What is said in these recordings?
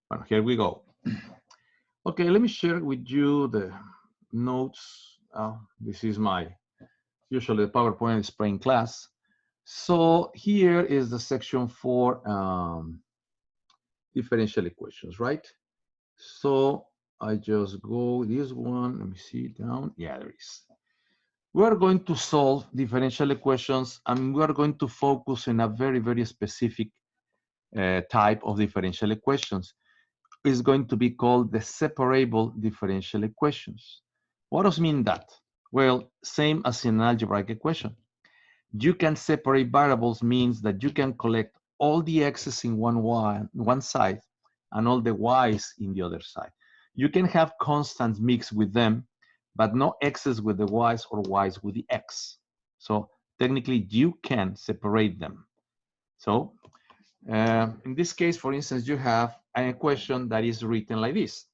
Well, here we go. Okay, let me share with you the notes. This is my usually the PowerPoint display in class. So here is the section for differential equations, right? So I just go this one. Let me see down. Yeah, there is. We are going to solve differential equations, and we are going to focus on a very, very specific type of differential equations. It's going to be called the separable differential equations. What does mean that? Well, same as in an algebraic equation. You can separate variables means that you can collect all the x's in one side and all the y's in the other side. You can have constants mixed with them, but no x's with the y's or y's with the x. So technically you can separate them. So in this case, for instance, you have an equation that is written like this.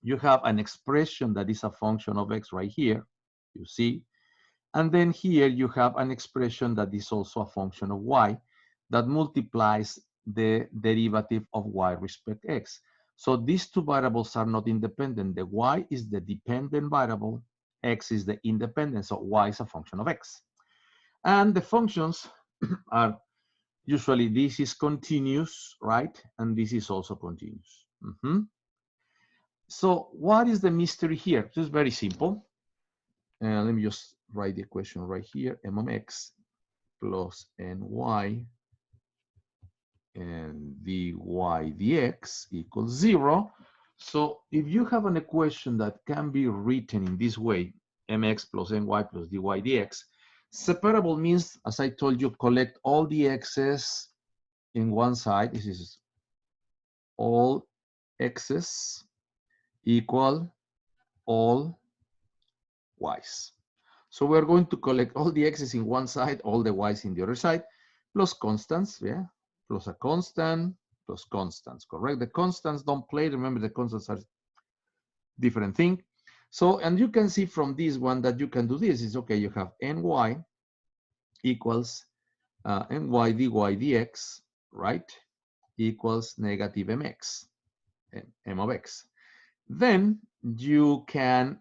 You have an expression that is a function of x right here, you see. And then here you have an expression that is also a function of y that multiplies the derivative of y respect x. So these two variables are not independent. The y is the dependent variable, x is the independent, so y is a function of x. And the functions are usually this is continuous, right? And this is also continuous. So what is the mystery here? This is very simple. Let me just write the equation right here. M of x plus ny and dy dx equals 0. So if you have an equation that can be written in this way, mx plus ny plus dy dx, separable means, as I told you, collect all the x's in one side. This is all x's equal all y's. So we're going to collect all the x's in one side, all the y's in the other side, plus constants, yeah, plus a constant, plus constants, correct? The constants don't play. Remember, the constants are different thing. So, and you can see from this one that you can do this. Is okay, you have ny equals ny dy dx, right? Equals negative mx, m of x. Then you can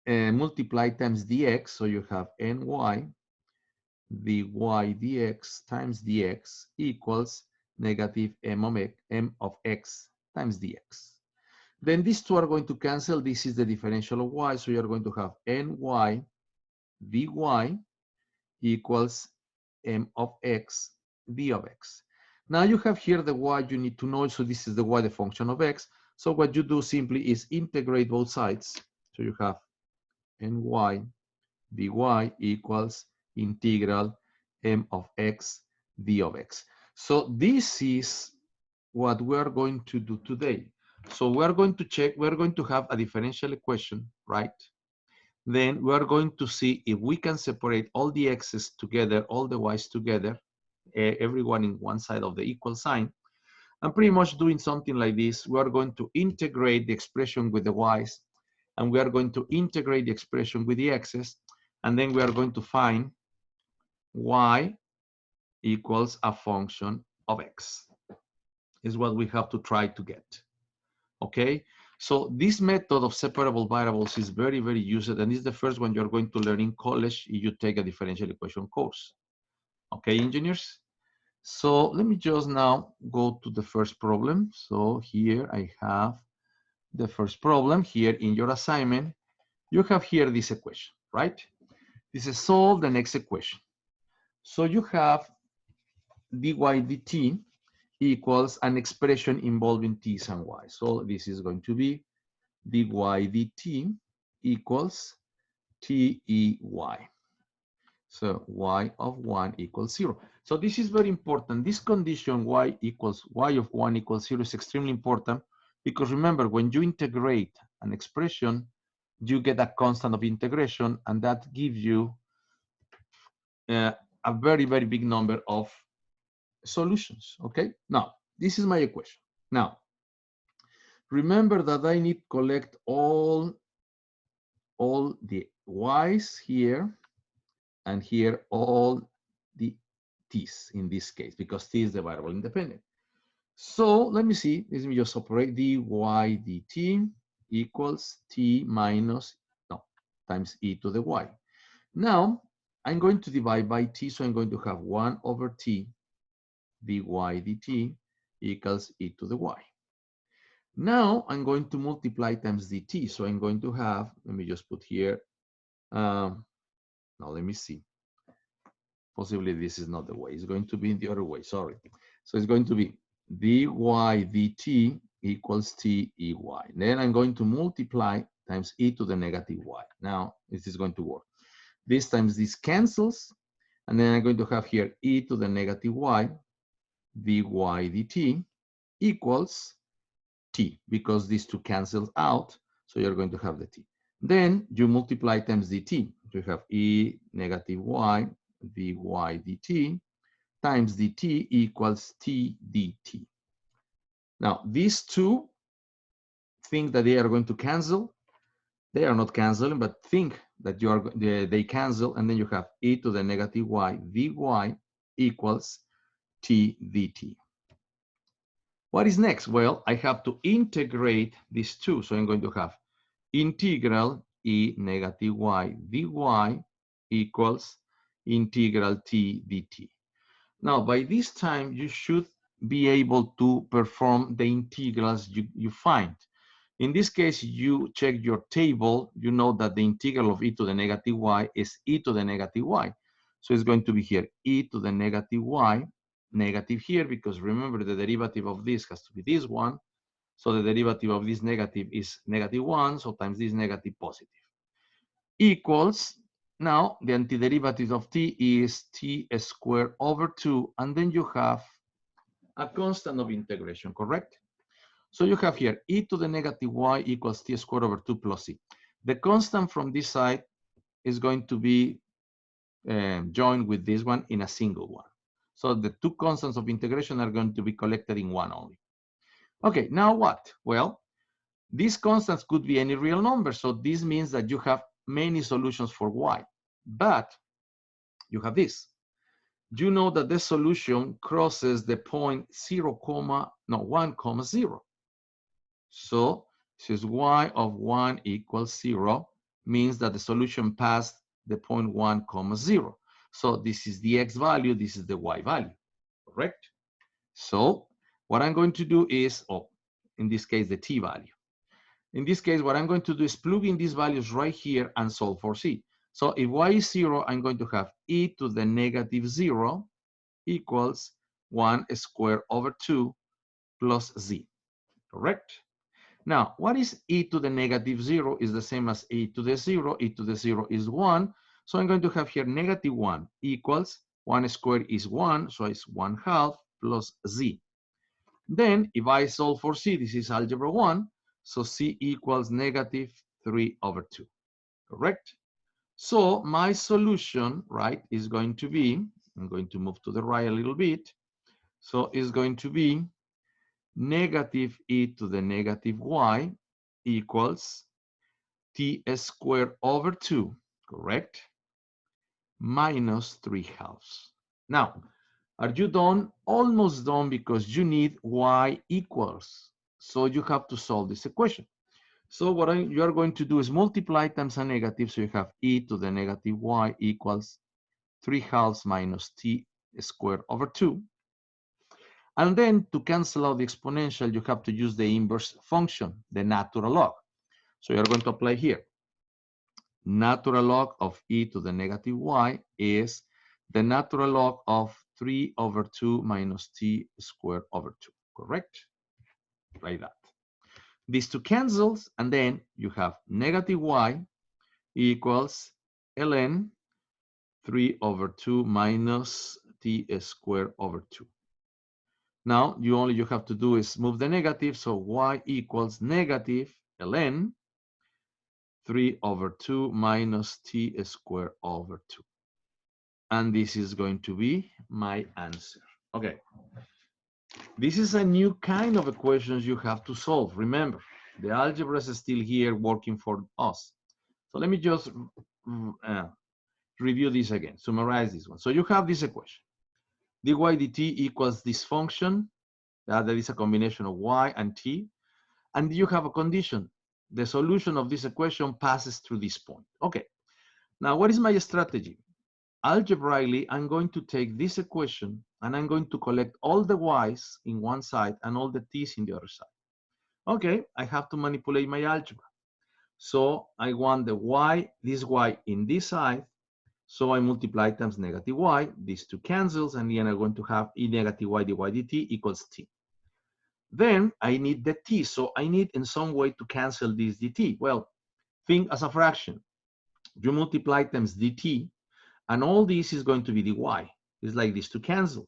multiply times dx, so you have ny dy dx times dx equals negative m of x times dx. Then these two are going to cancel. This is the differential of y, so you're going to have ny dy equals m of x d of x. Now you have here the y you need to know, so this is the y, the function of x. So what you do simply is integrate both sides. So you have ny dy equals integral m of x d of x. So this is what we are going to do today. So we are going to check, we're going to have a differential equation, right? Then we are going to see if we can separate all the x's together, all the y's together, everyone in one side of the equal sign. And pretty much doing something like this, we are going to integrate the expression with the y's, and we are going to integrate the expression with the x's, and then we are going to find y equals a function of x, is what we have to try to get. Okay, so this method of separable variables is very, very used, and it's the first one you're going to learn in college if you take a differential equation course. Okay, engineers? So let me just now go to the first problem. So here I have the first problem. Here in your assignment, you have here this equation, right? This is solve the next equation. So you have dy dt equals an expression involving t's and y's. So this is going to be dy dt equals TEY. So y of 1 equals 0. So this is very important. This condition y of 1 equals 0 is extremely important because remember, when you integrate an expression, you get a constant of integration, and that gives you a very, very big number of solutions, okay? Now, this is my equation. Now, remember that I need to collect all the y's here, and here all the t's in this case, because t is the variable independent. So let me see. Let me just operate dy dt equals t minus, no, times e to the y. Now, I'm going to divide by t, so I'm going to have 1 over t dy dt equals e to the y. Now, I'm going to multiply times dt, so I'm going to have, let me just put here, now let me see. Possibly this is not the way. It's going to be the other way, sorry. So it's going to be dy dt equals t ey. Then I'm going to multiply times e to the negative y. Now, this is going to work. This times this cancels, and then I'm going to have here e to the negative y dy dt equals t, because these two cancel out, so you're going to have the t. Then you multiply times dt. You have e negative y dy dt times dt equals t dt. Now, these two things that they are going to cancel, they are not canceling, but think that you are they cancel, and then you have e to the negative y dy equals t dt. What is next? Well, I have to integrate these two. So I'm going to have integral e negative y dy equals integral t dt. Now, by this time, you should be able to perform the integrals you find. In this case, you check your table, you know that the integral of e to the negative y is e to the negative y. So it's going to be here e to the negative y, negative here, because remember the derivative of this has to be this one. So the derivative of this negative is -1, so times this negative positive. Equals, now the antiderivative of t is t squared over 2, and then you have a constant of integration, correct? So you have here e to the negative y equals t squared over 2 plus c. The constant from this side is going to be joined with this one in a single one. So the two constants of integration are going to be collected in one only. Okay, now what? Well, these constants could be any real number. So this means that you have many solutions for y. But you have this. You know that the solution crosses the point 1, 0. So since y of 1 equals 0 means that the solution passed the point 1, 0. So this is the x value, this is the y value, correct? So what I'm going to do is, in this case, the t value. In this case, what I'm going to do is plug in these values right here and solve for c. So if y is 0, I'm going to have e to the negative 0 equals 1 squared over 2 plus z, correct? Now, what is e to the negative 0 is the same as e to the 0. E to the 0 is 1. So I'm going to have here -1 equals 1 squared is 1. So it's 1/2 plus z. Then if I solve for c, this is algebra 1. So c equals -3 over 2. Correct? So my solution, right, is going to be, I'm going to move to the right a little bit. So it's going to be negative e to the negative y equals t squared over 2, correct? Minus 3/2. Now, are you done? Almost done, because you need y equals. So you have to solve this equation. So what you are going to do is multiply times a negative. So you have e to the negative y equals 3/2 minus t squared over 2. And then to cancel out the exponential, you have to use the inverse function, the natural log. So you're going to apply here. Natural log of e to the negative y is the natural log of 3 over 2 minus t squared over 2, correct? Like that. These two cancels, and then you have negative y equals ln 3 over 2 minus t squared over 2. Now, you have to do is move the negative, so y equals negative ln 3 over 2 minus t squared over 2. And this is going to be my answer. Okay. This is a new kind of equations you have to solve. Remember, the algebra is still here working for us. So let me just review this again, summarize this one. So you have this equation. dy dt equals this function, That is a combination of y and t. And you have a condition. The solution of this equation passes through this point. Okay. Now, what is my strategy? Algebraically, I'm going to take this equation and I'm going to collect all the y's in one side and all the t's in the other side. Okay, I have to manipulate my algebra. So I want the y, this y in this side. So I multiply times negative y. These two cancels, and then I'm going to have e negative y dy dt equals t. Then I need the t. So I need in some way to cancel this dt. Well, think as a fraction. You multiply times dt, and all this is going to be dy. It's like these two cancels.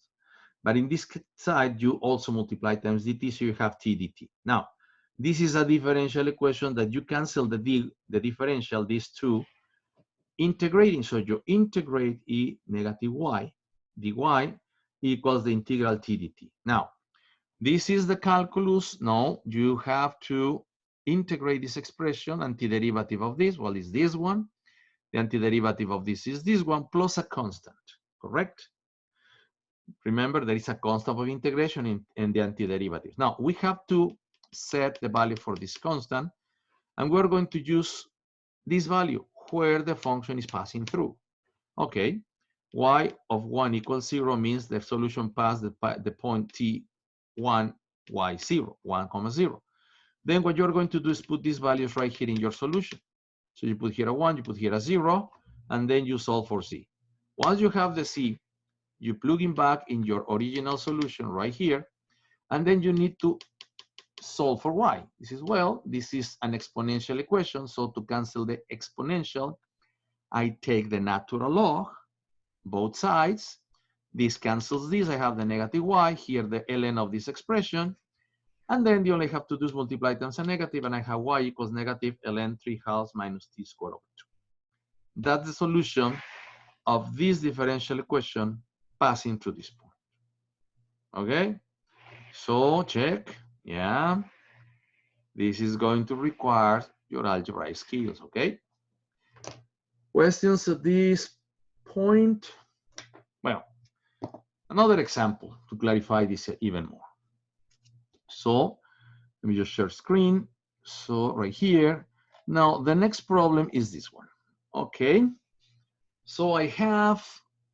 But in this side, you also multiply times dt, so you have t dt. Now, this is a differential equation that you cancel the differential, these two, integrating. So you integrate e negative y dy equals the integral t dt. Now, this is the calculus. No, you have to integrate this expression, antiderivative of this. Well, is this one. The antiderivative of this is this one plus a constant, correct? Remember, there is a constant of integration in the antiderivative. Now, we have to set the value for this constant, and we're going to use this value where the function is passing through. Okay, y of 1 equals 0 means the solution passed the point t1, y0, 1, 0. Then what you're going to do is put these values right here in your solution. So you put here a 1, you put here a 0, and then you solve for c. Once you have the c, you plug in back in your original solution right here, and then you need to solve for y. This is an exponential equation, so to cancel the exponential, I take the natural log, both sides. This cancels this, I have the negative y, here the ln of this expression, and then you only have to do is multiply times a negative, and I have y equals negative ln 3/2 minus t squared over 2. That's the solution of this differential equation passing through this point. Okay, so check, yeah. This is going to require your algebra skills, okay? Questions at this point? Well, another example to clarify this even more. So let me just share screen. So right here. Now the next problem is this one. Okay. So I have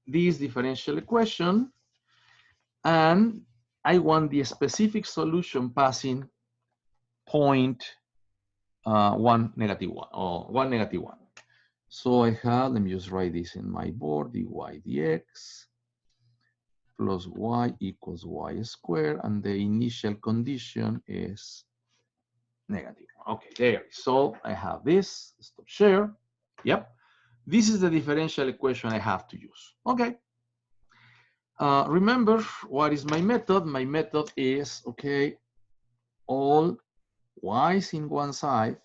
this differential equation and I want the specific solution passing point 1, negative 1, or 1, negative 1. So I have, let me just write this in my board, dy dx plus y equals y squared, and the initial condition is negative. Okay, there. So I have this, stop share. Yep. This is the differential equation I have to use. Okay. Remember, what is my method? My method is, okay, all y's in one side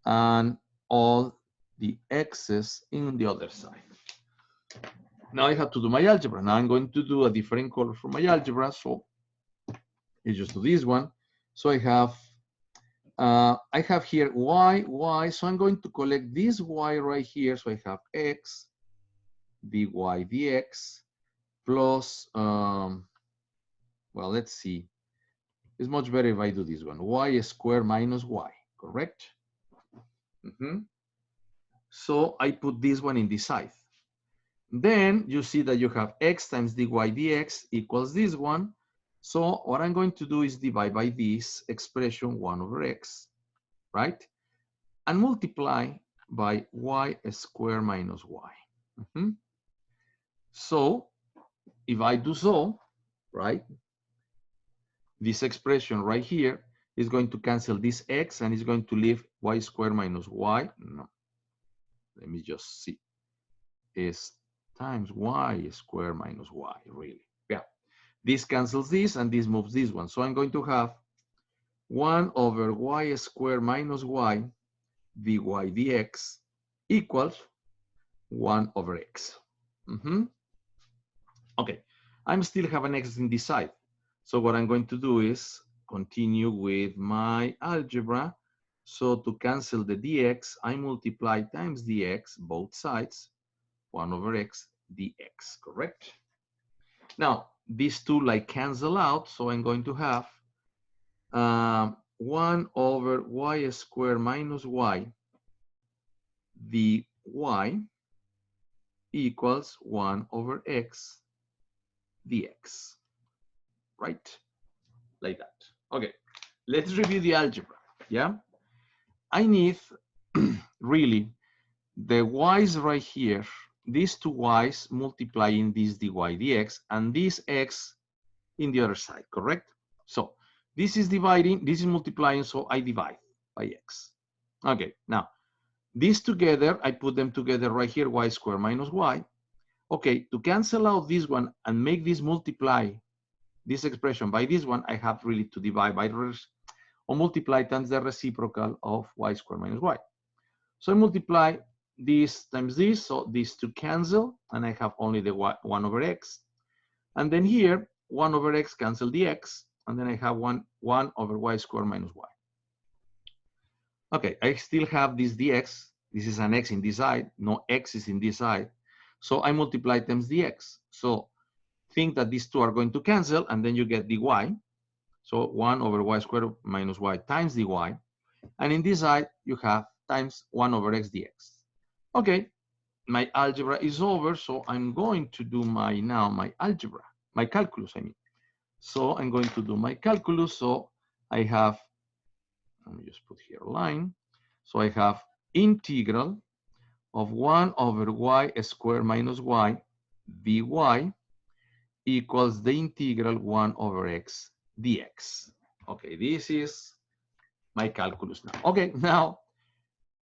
and all the x's in the other side. Now I have to do my algebra. Now I'm going to do a different color for my algebra. So it's just do this one. So I have here y. So I'm going to collect this y right here. So I have x dy dx plus, well, let's see. It's much better if I do this one. Y squared minus y, correct? So I put this one in this side. Then you see that you have x times dy dx equals this one. So what I'm going to do is divide by this expression 1 over x, right? And multiply by y squared minus y. So if I do so, right, this expression right here is going to cancel this x and is going to leave y squared minus y. No, let me just see. Is times y squared minus y, really. Yeah, this cancels this and this moves this one. So I'm going to have 1 over y squared minus y dy dx equals 1 over x. Okay, I'm still have an x in this side. So what I'm going to do is continue with my algebra. So to cancel the dx, I multiply times dx, both sides, 1 over x dx, correct? Now, these two like cancel out. So I'm going to have 1 over y squared minus y dy equals 1 over x dx, right? Like that. Okay, let's review the algebra, yeah? I need really the y's right here, these two y's multiplying this dy dx, and this x in the other side, correct? So this is dividing, this is multiplying, so I divide by x. Okay, now these together, I put them together right here, y squared minus y. Okay, to cancel out this one and make this multiply this expression by this one, I have really to divide by or multiply times the reciprocal of y squared minus y. So I multiply this times this, so these two cancel, and I have only the 1 over x. And then here, 1 over x cancel the x, and then I have 1 over y squared minus y. Okay, I still have this dx. This is an x in this side, no x is in this side. So I multiply times dx. So think that these two are going to cancel, and then you get dy. So 1 over y squared minus y times dy. And in this side, you have times 1 over x dx. Okay, my algebra is over, so I'm going to do my algebra, my calculus, I mean. So I'm going to do my calculus. So I have, let me just put here a line. So I have integral of 1 over y squared minus y dy equals the integral 1 over x dx. Okay, this is my calculus now. Okay, now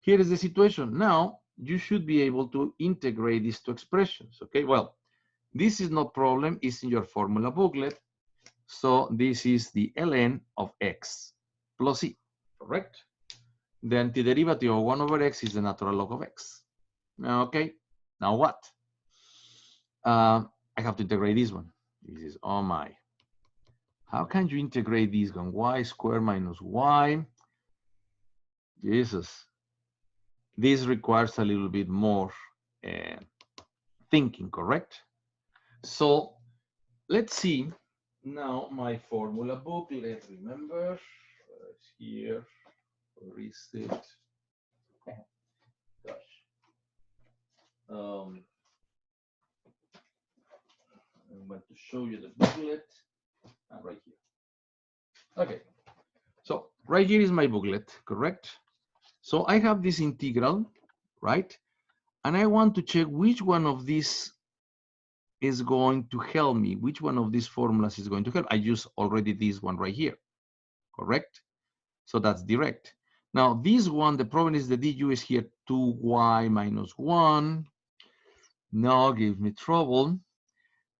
here is the situation. Now you should be able to integrate these two expressions. Okay, well, this is no problem. It's in your formula booklet. So this is the ln of x plus c, correct? The antiderivative of 1 over x is the natural log of x. Okay, now what? I have to integrate this one. This is, oh my. How can you integrate this one? Y squared minus y. Jesus. This requires a little bit more thinking, correct? So let's see now my formula booklet. Remember, here, where is it? Gosh. I'm going to show you the booklet. Right here. Okay. So right here is my booklet, correct? So I have this integral, right? And I want to check which one of these is going to help me, which one of these formulas is going to help. I use already this one right here, correct? So that's direct. Now this one, the problem is the du is here 2y minus 1. No, give me trouble.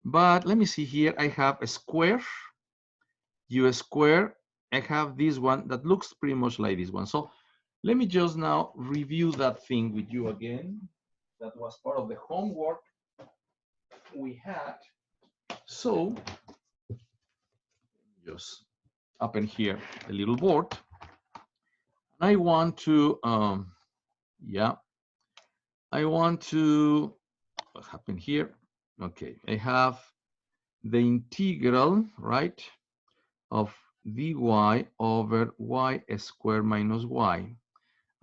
But let me see here, I have a square, u square. I have this one that looks pretty much like this one. So let me just now review that thing with you again. That was part of the homework we had. So just open here a little board. I want to, what happened here? Okay, I have the integral, right, of dy over y squared minus y.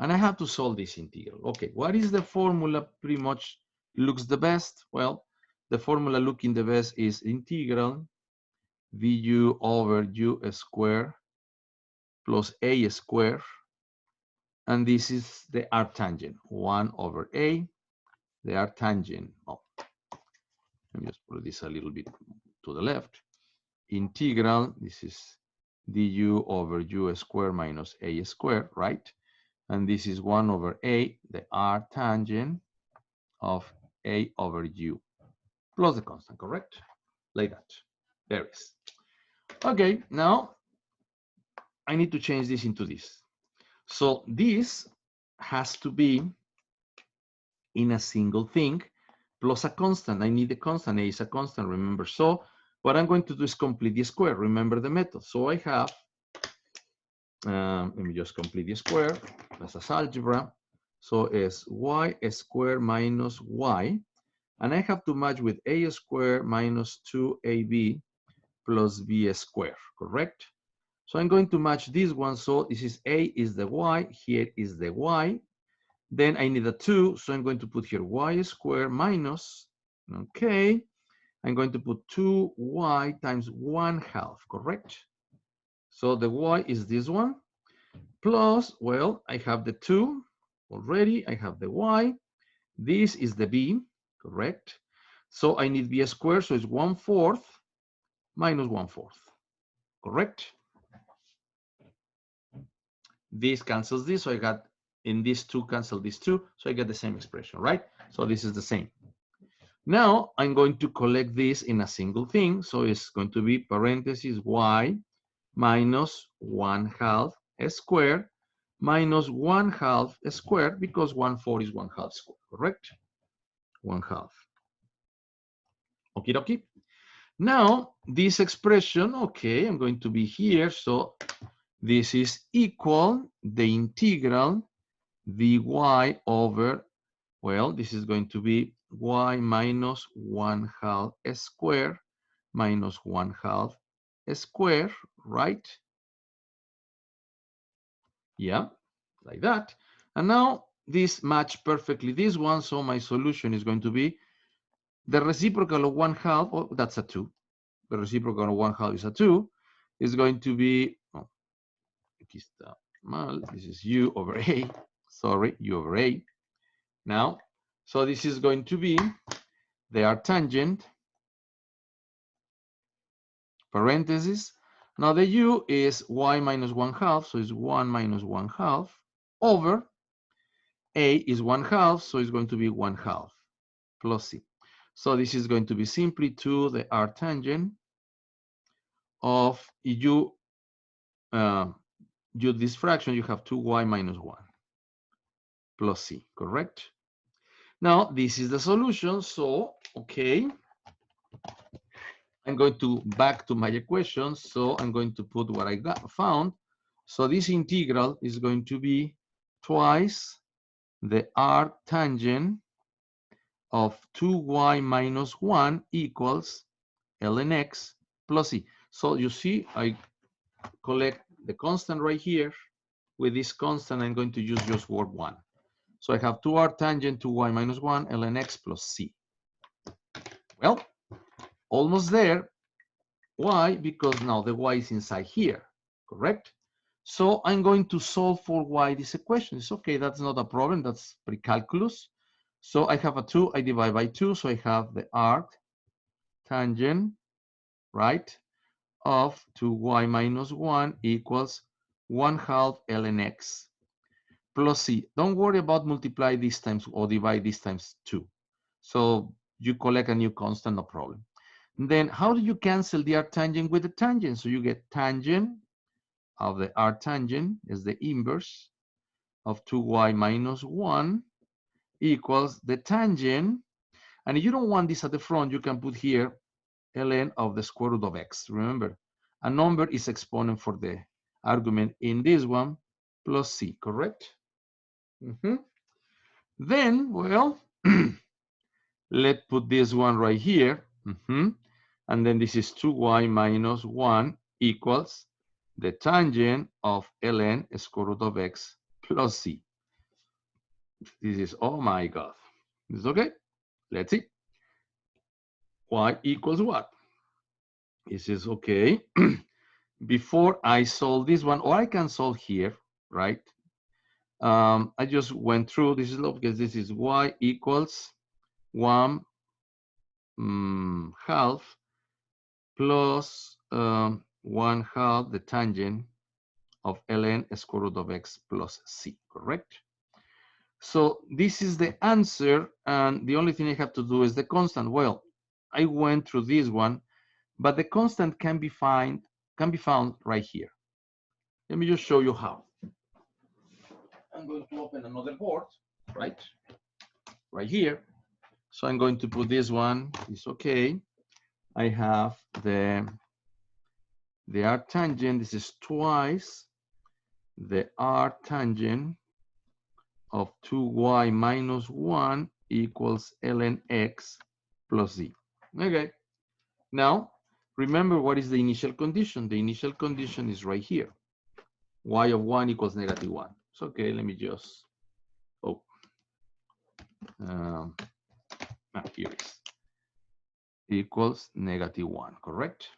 And I have to solve this integral. Okay, what is the formula pretty much looks the best? Well, the formula looking the best is integral du over u squared plus a squared. And this is the arctangent, 1 over a, the arctangent. Oh, let me just put this a little bit to the left. Integral, this is du over u squared minus a squared, right? And this is 1 over a, the arctangent of a over u, plus the constant, correct? Like that. There it is. Okay, now I need to change this into this. So this has to be in a single thing plus a constant. I need a constant. A is a constant, remember. So what I'm going to do is complete the square. Remember the method. So I have, let me just complete the square. That's as algebra. So it's y squared minus y. And I have to match with a squared minus 2ab plus b squared, correct? So I'm going to match this one. So this is a is the y, here is the y. Then I need a 2, so I'm going to put here y squared minus, okay, I'm going to put 2y times 1/2, correct? So the y is this one, plus, well, I have the 2 already, I have the y, this is the b, correct? So I need b squared, so it's 1/4 minus 1/4, correct? This cancels this, so I got, in these two cancel these two, so I get the same expression, right? So this is the same. Now I'm going to collect this in a single thing, so it's going to be parentheses y minus 1/2 squared minus 1/2 squared, because 1/4 is 1/2 squared, correct? 1/2. Okie dokie. Now this expression, okay, I'm going to be here, so this is equal the integral dy over, well, this is going to be y minus 1/2 squared minus 1/2 squared, right? Yeah, like that. And now this match perfectly this one, so my solution is going to be the reciprocal of 1/2, oh, that's a 2. The reciprocal of 1/2 is a 2. Is going to be, oh, aquí está mal, this is u over a, sorry, u over a. Now, so this is going to be the arctangent, parentheses. Now the u is y minus 1/2, so it's 1 minus 1/2 over a is 1/2, so it's going to be 1/2 plus c. So this is going to be simply to the arctangent of u, this fraction, you have 2y minus 1 plus c, correct? Now this is the solution, so okay. I'm going to back to my equation, so I'm going to put what I found. So this integral is going to be twice the arctangent of 2y minus 1 equals ln x plus c. So you see, I collect the constant right here. With this constant, I'm going to use just word 1. So I have 2 arctangent 2y minus 1 ln x plus c. Well, almost there. Why? Because now the y is inside here, correct? So I'm going to solve for y this equation. It's okay, that's not a problem, that's pre-calculus. So I have a 2, I divide by 2, so I have the arctangent, right, of 2y minus 1 equals 1/2 ln x plus c. Don't worry about multiply this times or divide this times 2. So you collect a new constant, no problem. Then how do you cancel the arctangent with the tangent? So you get tangent of the arctangent is the inverse of 2y minus 1 equals the tangent. And if you don't want this at the front, you can put here ln of the square root of x. Remember, a number is exponent for the argument in this one plus c, correct? Then, well, let's put this one right here. And then this is 2y minus 1 equals the tangent of ln square root of x plus c. This is, oh my God. This is okay? Let's see. Y equals what? This is okay. Before I solve this one, or I can solve here, right? I just went through, this is low because this is y equals 1/2 plus 1/2 the tangent of ln square root of x plus c, correct? So this is the answer, and the only thing I have to do is the constant. Well, I went through this one, but the constant can be found right here. Let me just show you how. I'm going to open another board, right here. So I'm going to put this one, it's okay. I have the arctangent, this is twice the arctangent of 2y minus 1 equals ln x plus z. Okay, now Remember, what is the initial condition? The initial condition is right here. Y of 1 equals -1. So, okay, let me just, here it is. Equals -1, correct?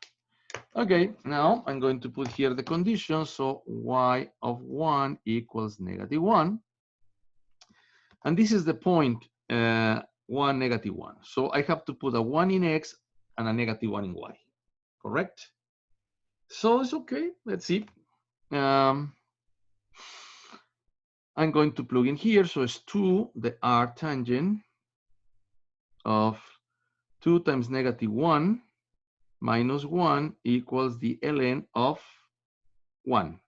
Okay, now I'm going to put here the condition. So Y of 1 equals -1. And this is the point, 1, -1. So I have to put a 1 in X and a -1 in Y, correct? So it's okay, let's see. I'm going to plug in here. So it's 2, the arctangent of 2 times -1 minus 1 equals the ln of 1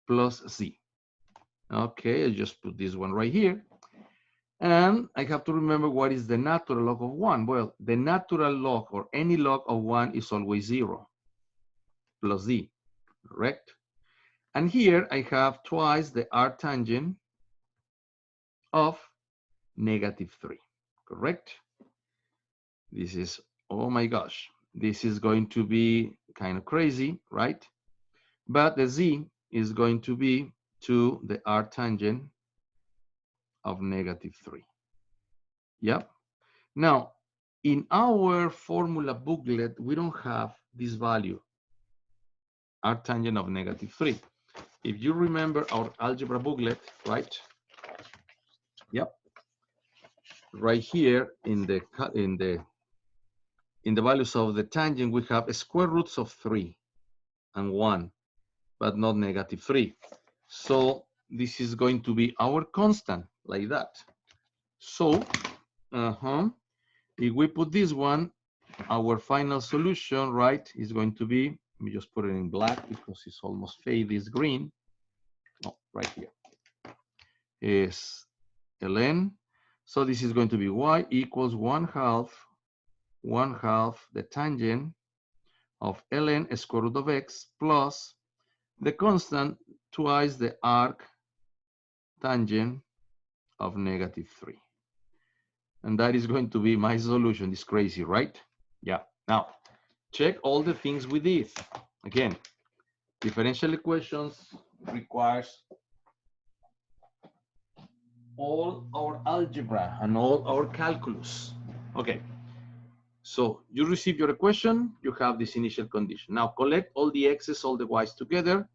plus z. Okay, I just put this one right here. And I have to remember, what is the natural log of 1? Well, the natural log, or any log of 1, is always 0 plus z, correct? And here I have twice the arctangent of -3, correct? This is, oh my gosh, this is going to be kind of crazy, right? But the z is going to be 2 the arctangent of -3. Yep. Now, in our formula booklet, we don't have this value, arctangent of -3. If you remember our algebra booklet, right? Yep. Right here in the values of the tangent, we have square roots of 3 and 1, but not -3. So this is going to be our constant, like that. So, if we put this one, our final solution, right, is going to be, let me just put it in black because it's almost faded, it's green. No, right here is ln. So this is going to be y equals 1/2 the tangent of ln square root of x plus the constant twice the arc tangent of -3. And that is going to be my solution. It's crazy, right? Yeah. Now, check all the things we did. Again, differential equations requires all our algebra and all our calculus. Okay. So you receive your equation, you have this initial condition. Now collect all the x's, all the y's together.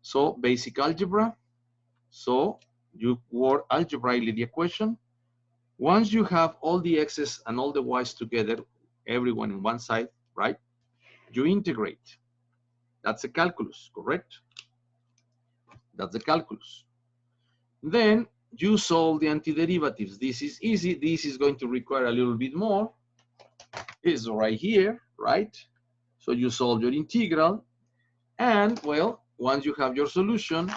So basic algebra. So you work algebraically the equation. Once you have all the x's and all the y's together, everyone in one side, right? You integrate. That's a calculus, correct? That's the calculus. Then you solve the antiderivatives. This is easy. This is going to require a little bit more. It's right here, right? So you solve your integral. And, well, once you have your solution,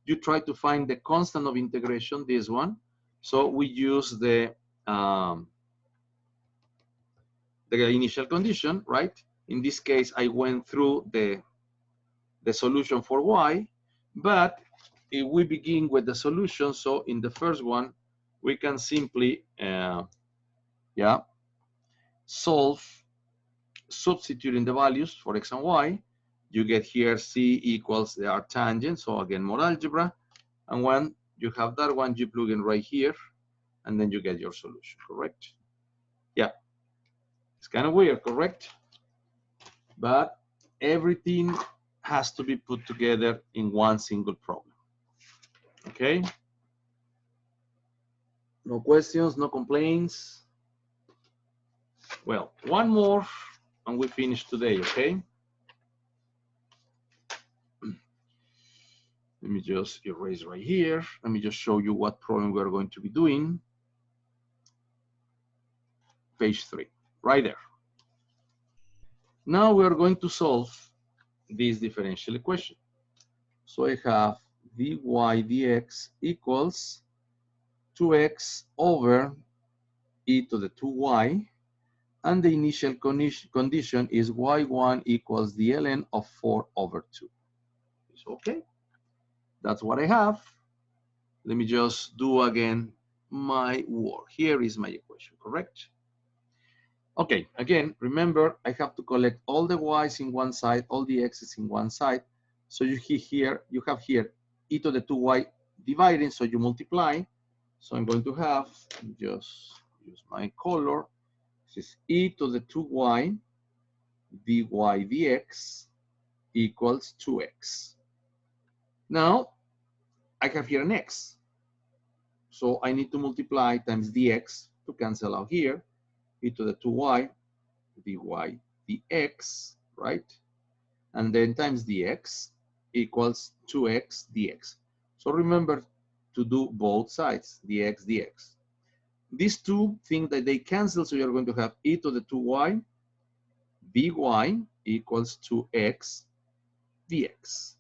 you try to find the constant of integration, this one. So we use the initial condition, right? In this case, I went through the solution for y, but if we begin with the solution, so in the first one, we can simply, solve, substituting the values for x and y. You get here c equals the arctangent, so again, more algebra. And when you have that one, you plug in right here, and then you get your solution, correct? Yeah, it's kind of weird, correct? But everything has to be put together in one single problem. Okay? No questions, no complaints? Well, one more and we finish today, okay? Let me just erase right here. Let me just show you what problem we're going to be doing. Page 3, right there. Now we're going to solve this differential equation. So I have dy dx equals 2x over e to the 2y, and the initial condition is y1 equals the ln of 4 over 2. It's okay. That's what I have. Let me just do again my work. Here is my equation, correct? Okay, again, remember, I have to collect all the y's in one side, all the x's in one side. So you have here e to the 2y dividing, so you multiply. So I'm going to have, just use my color, this is e to the 2y dy dx equals 2x. Now, I have here an x. So I need to multiply times dx to cancel out here, e to the 2y dy dx, right? And then times dx equals 2x dx. So remember to do both sides, dx, dx. These two things that they cancel, so you're going to have e to the 2y dy equals 2x dx.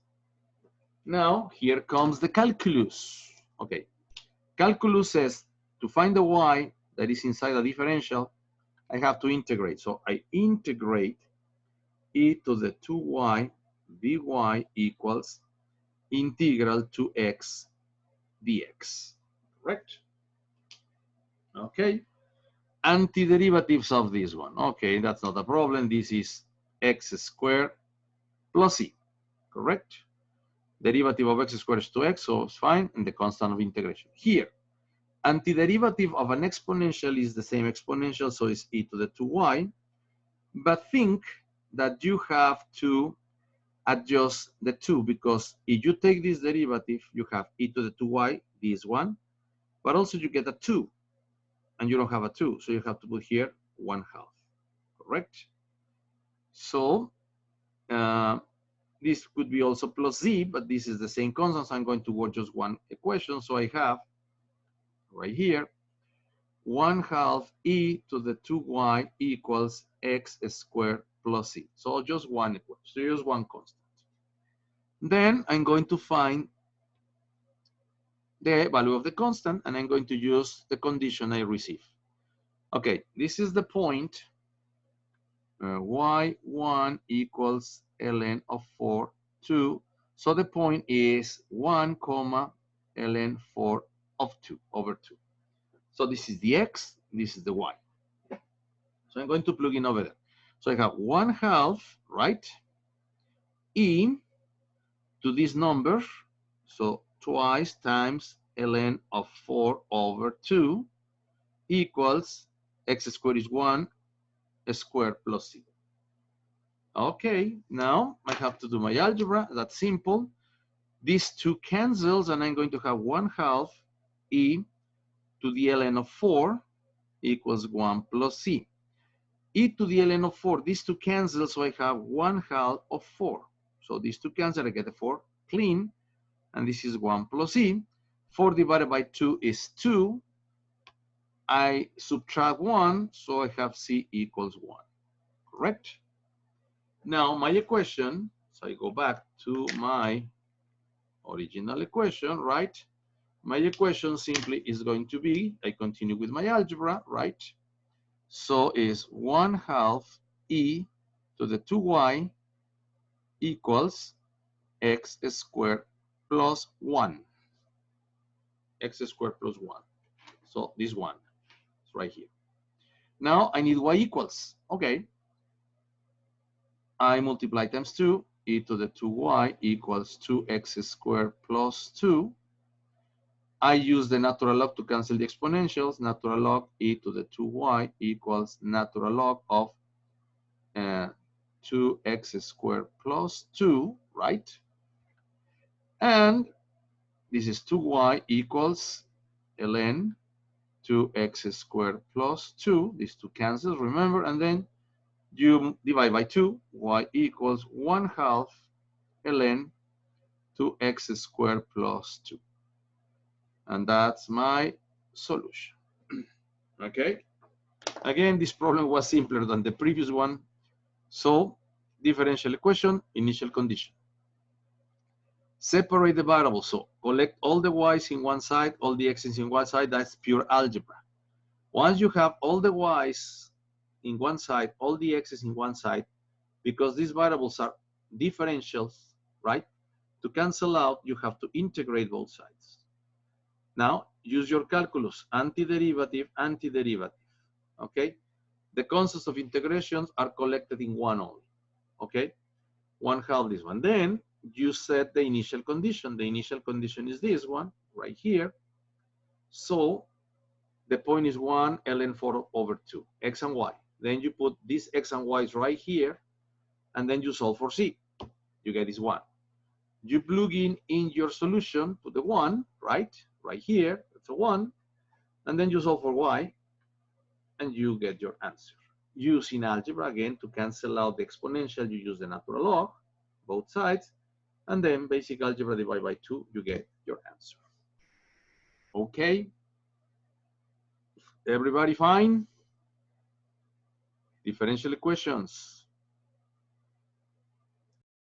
Now, here comes the calculus. Okay, calculus says to find the y that is inside a differential, I have to integrate. So I integrate e to the 2y dy equals integral to x dx, correct? Okay, antiderivatives of this one. Okay, that's not a problem. This is x squared plus e, correct? Derivative of x squared is 2x, so it's fine, and the constant of integration. Here, antiderivative of an exponential is the same exponential, so it's e to the 2y, but think that you have to adjust the 2, because if you take this derivative, you have e to the 2y, this one, but also you get a 2, and you don't have a 2, so you have to put here 1/2, correct? So this could be also plus z, but this is the same constant, so I'm going to work just one equation. So I have right here 1/2 e to the 2y equals x squared plus c. So just one equation, so just one constant. Then I'm going to find the value of the constant, and I'm going to use the condition I receive. Okay, this is the point y1 equals ln of 4, 2. So the point is 1 comma ln 4 of 2 over 2. So this is the x, this is the y. So I'm going to plug in over there. So I have 1/2, right? E to this number, so twice times ln of 4 over 2 equals x squared is 1 squared plus c. Okay, now I have to do my algebra. That's simple. These two cancels, and I'm going to have 1/2 e to the ln of 4 equals 1 plus c. E to the ln of 4, these two cancel, so I have 1/2 of 4. So these two cancel, I get a 4 clean, and this is 1 plus c. 4 divided by 2 is 2. I subtract 1, so I have c equals 1, correct? Now my equation, so I go back to my original equation, right? My equation simply is going to be, I continue with my algebra, right? So is 1/2 e to the 2y equals x squared plus 1. X squared plus 1. So this one is right here. Now I need y equals. Okay. I multiply times 2, e to the 2y equals 2x squared plus 2. I use the natural log to cancel the exponentials. Natural log e to the 2y equals natural log of 2x squared plus 2, right? And this is 2y equals ln 2x squared plus 2. These two cancels, remember, and then you divide by 2. Y equals 1/2 ln 2x squared plus 2. And that's my solution. Okay. Again, this problem was simpler than the previous one. So, differential equation, initial condition. Separate the variables. So, collect all the y's in one side, all the x's in one side. That's pure algebra. Once you have all the y's in one side, all the x's in one side, because these variables are differentials, right? To cancel out, you have to integrate both sides. Now, use your calculus, antiderivative, antiderivative, okay? The concepts of integrations are collected in one only, okay? One half this one. Then you set the initial condition. The initial condition is this one right here. So the point is 1 ln 4 over 2, x and y. Then you put these x and y's right here, and then you solve for c. You get this 1. You plug in your solution, put the 1, right here, that's a 1, and then you solve for y, and you get your answer. Using algebra, again, to cancel out the exponential, you use the natural log, both sides, and then basic algebra divided by 2, you get your answer. Okay? Everybody fine? Differential equations.